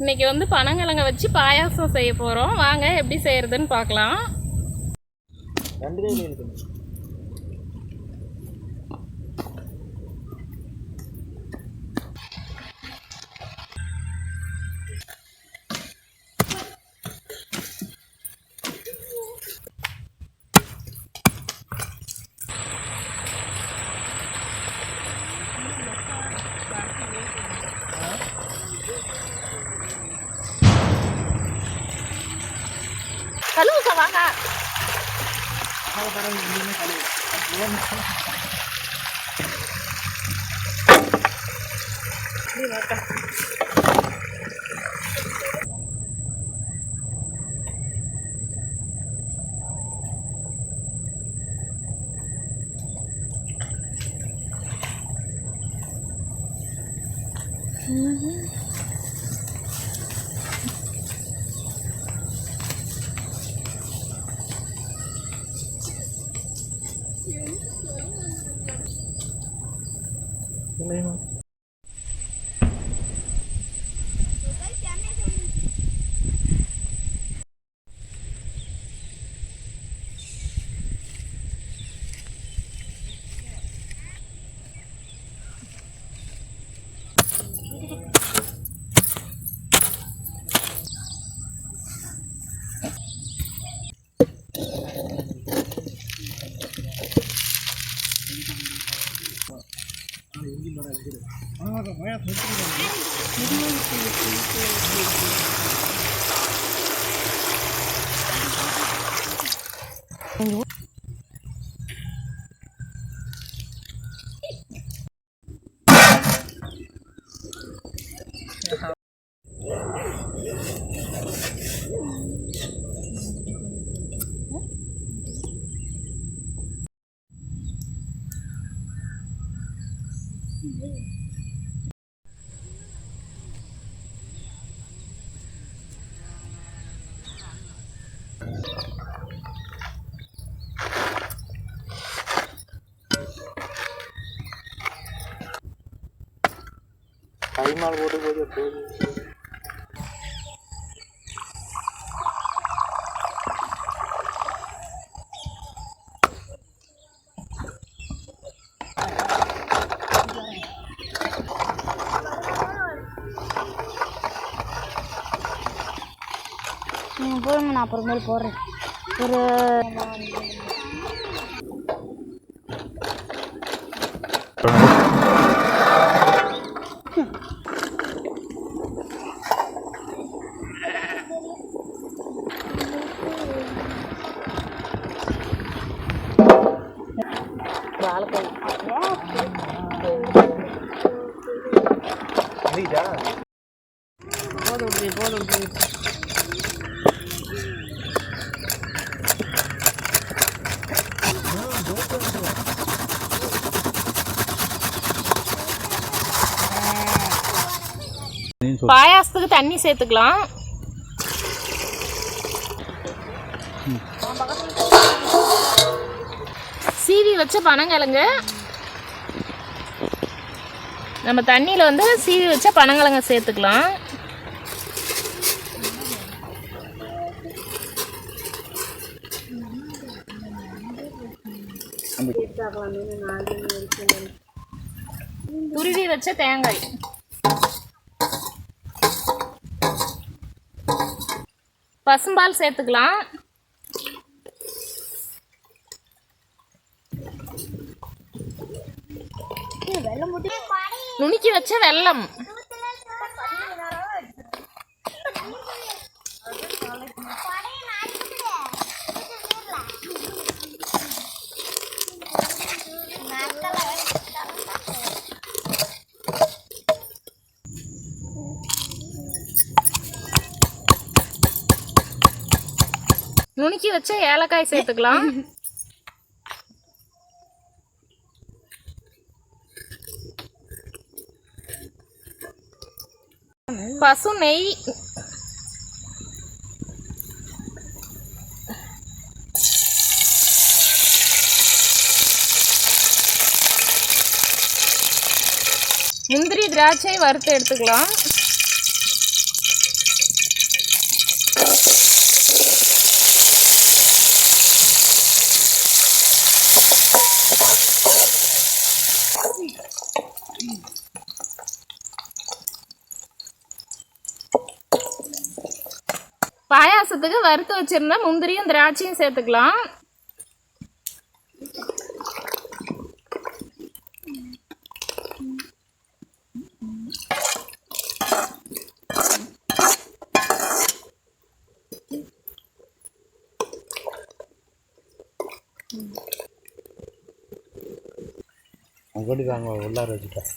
இன்னைக்கு வந்து பனங்கிழங்க வச்சு பாயாசம் செய்ய போகிறோம். வாங்க எப்படி செய்கிறதுன்னு பார்க்கலாம். கழுவுக்க வாங்க. கைமால் போட்டு போது நீங்கள் போடுங்க, நான் அப்புறமேல் போடுறேன். ஒரு பாயாசத்துக்கு தண்ணி சேர்த்துக்கலாம். சீவி வச்ச பனங்கிழங்கு நம்ம தண்ணியில் வந்து சீவி வச்ச பனங்கிழங்க சேர்த்துக்கலாம். துருவி வச்ச தேங்காய், பசும்பால் சேர்த்துக்கலாம். நுணுக்கி வச்ச வெல்லம், நுணுக்கி வச்ச ஏலக்காய் சேர்த்துக்கலாம். பசு நெய், முந்திரி திராட்சை வறுத்து எடுத்துக்கலாம். பாயாசத்துக்கு வறுத்து வச்சுருந்தா முந்திரியும் திராட்சையும் சேர்த்துக்கலாம். அங்கோடி வாங்க உள்ளார வச்சுட்டேன்.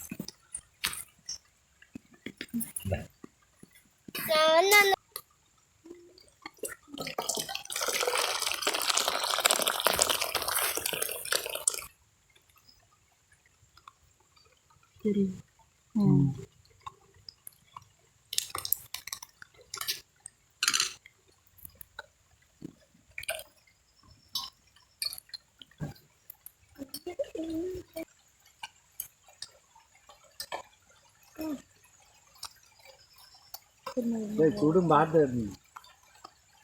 சுடும் பார்த்து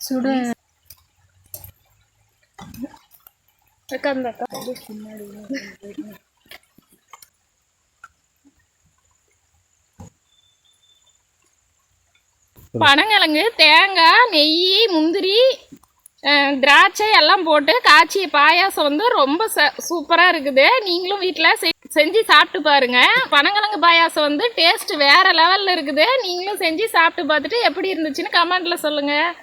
சுடு பனங்கிழங்கு, தேங்காய், நெய், முந்திரி, திராட்சை எல்லாம் போட்டு காய்ச்சிய பாயாசம் வந்து ரொம்ப சூப்பராக இருக்குது. நீங்களும் வீட்டில் செஞ்சு சாப்பிட்டு பாருங்க. பனங்கிழங்கு பாயாசம் வந்து டேஸ்ட் வேற லெவலில் இருக்குது. நீங்களும் செஞ்சு சாப்பிட்டு பார்த்துட்டு எப்படி இருந்துச்சுன்னு கமெண்ட்ல சொல்லுங்கள்.